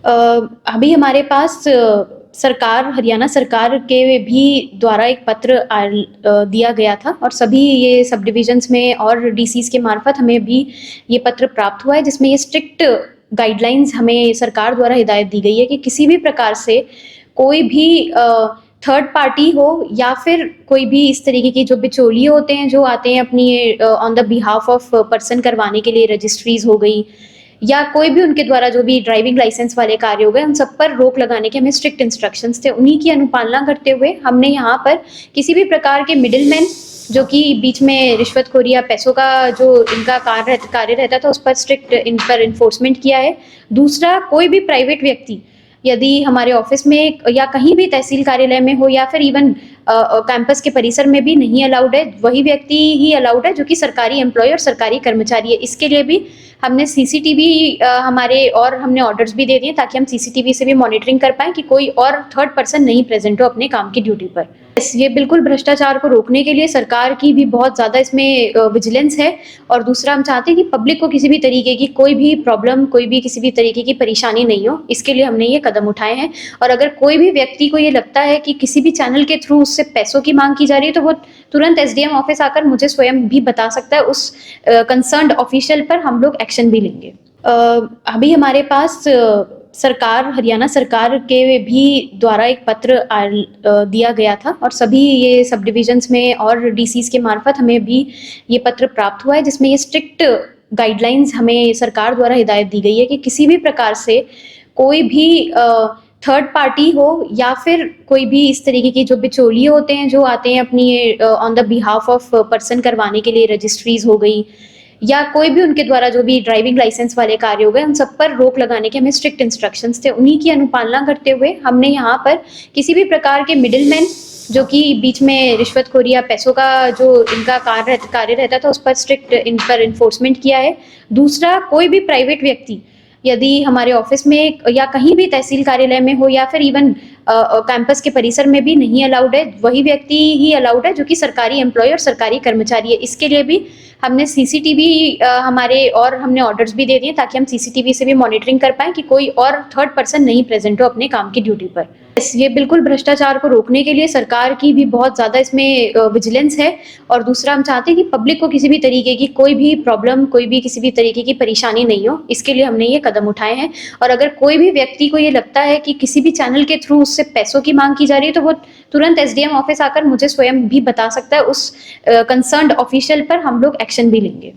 अ, अभी हमारे पास सरकार हरियाणा सरकार के भी द्वारा एक पत्र दिया गया था और सभी ये सब डिविजन्स में और डीसीज़ के मार्फत हमें भी ये पत्र प्राप्त हुआ है, जिसमें ये स्ट्रिक्ट गाइडलाइंस हमें सरकार द्वारा हिदायत दी गई है कि किसी भी प्रकार से कोई भी थर्ड पार्टी हो या फिर कोई भी इस तरीके की जो बिचौलिए होते हैं, जो आते हैं अपनी on the behalf of person करवाने के लिए, रजिस्ट्रीज़ हो गई या कोई भी उनके द्वारा जो भी ड्राइविंग लाइसेंस वाले कार्य हो गए, उन सब पर रोक लगाने के हमें स्ट्रिक्ट इंस्ट्रक्शंस थे। उन्हीं की अनुपालना करते हुए हमने यहाँ पर किसी भी प्रकार के मिडलमैन जो कि बीच में रिश्वतखोरी या पैसों का जो इनका कार्य रहता था, उस पर स्ट्रिक्ट इन पर एनफोर्समेंट किया है। दूसरा, कोई भी प्राइवेट व्यक्ति यदि हमारे ऑफिस में या कहीं भी तहसील कार्यालय में हो या फिर इवन कैंपस के परिसर में भी नहीं अलाउड है, वही व्यक्ति ही अलाउड है जो कि सरकारी एम्प्लॉय और सरकारी कर्मचारी है। इसके लिए भी हमने सीसीटीवी हमने ऑर्डर्स भी दे दिए ताकि हम सीसीटीवी से भी मॉनिटरिंग कर पाएँ कि कोई और थर्ड पर्सन नहीं प्रेज़ेंट हो अपने काम की ड्यूटी पर। ये बिल्कुल भ्रष्टाचार को रोकने के लिए सरकार की भी बहुत ज़्यादा इसमें विजिलेंस है और दूसरा हम चाहते हैं कि पब्लिक को किसी भी तरीके की कोई भी प्रॉब्लम, कोई भी किसी भी तरीके की परेशानी नहीं हो, इसके लिए हमने ये कदम उठाए हैं। और अगर कोई भी व्यक्ति को ये लगता है कि किसी भी चैनल के थ्रू उससे पैसों की माँग की जा रही है, तो वो तुरंत एसडीएम ऑफिस आकर मुझे स्वयं भी बता सकता है। उस कंसर्न्ड ऑफिशियल पर हम लोग एक्शन भी लेंगे। अभी हमारे पास हरियाणा सरकार के भी द्वारा एक पत्र दिया गया था और सभी ये सब डिविजन्स में और डीसीज़ के मार्फत हमें भी ये पत्र प्राप्त हुआ है, जिसमें ये स्ट्रिक्ट गाइडलाइंस हमें सरकार द्वारा हिदायत दी गई है कि किसी भी प्रकार से कोई भी थर्ड पार्टी हो या फिर कोई भी इस तरीके की जो बिचौलिए होते हैं, जो आते हैं अपनी on the behalf of person करवाने के लिए, रजिस्ट्रीज़ हो गई या कोई भी उनके द्वारा जो भी ड्राइविंग लाइसेंस वाले कार्य हो गए, उन सब पर रोक लगाने के हमें स्ट्रिक्ट इंस्ट्रक्शंस थे। उन्हीं की अनुपालना करते हुए हमने यहाँ पर किसी भी प्रकार के मिडलमैन जो कि बीच में रिश्वतखोरी या पैसों का जो इनका कार्य रहता था, उस पर स्ट्रिक्ट इन पर एनफोर्समेंट किया है। दूसरा, कोई भी प्राइवेट व्यक्ति यदि हमारे ऑफिस में या कहीं भी तहसील कार्यालय में हो या फिर इवन कैंपस के परिसर में भी नहीं अलाउड है, वही व्यक्ति ही अलाउड है जो कि सरकारी एम्प्लॉय और सरकारी कर्मचारी है। इसके लिए भी हमने हमने ऑर्डर्स भी दे दिए ताकि हम सीसीटीवी से भी मॉनिटरिंग कर पाएँ कि कोई और थर्ड पर्सन नहीं प्रेज़ेंट हो अपने काम की ड्यूटी पर। ये बिल्कुल भ्रष्टाचार को रोकने के लिए सरकार की भी बहुत ज़्यादा इसमें विजिलेंस है और दूसरा हम चाहते हैं कि पब्लिक को किसी भी तरीके की कोई भी प्रॉब्लम, कोई भी किसी भी तरीके की परेशानी नहीं हो, इसके लिए हमने ये कदम उठाए हैं। और अगर कोई भी व्यक्ति को ये लगता है कि किसी भी चैनल के थ्रू उससे पैसों की माँग की जा रही है, तो वो तुरंत एसडीएम ऑफिस आकर मुझे स्वयं भी बता सकता है। उस कंसर्न्ड ऑफिशियल पर हम लोग एक्शन भी लेंगे।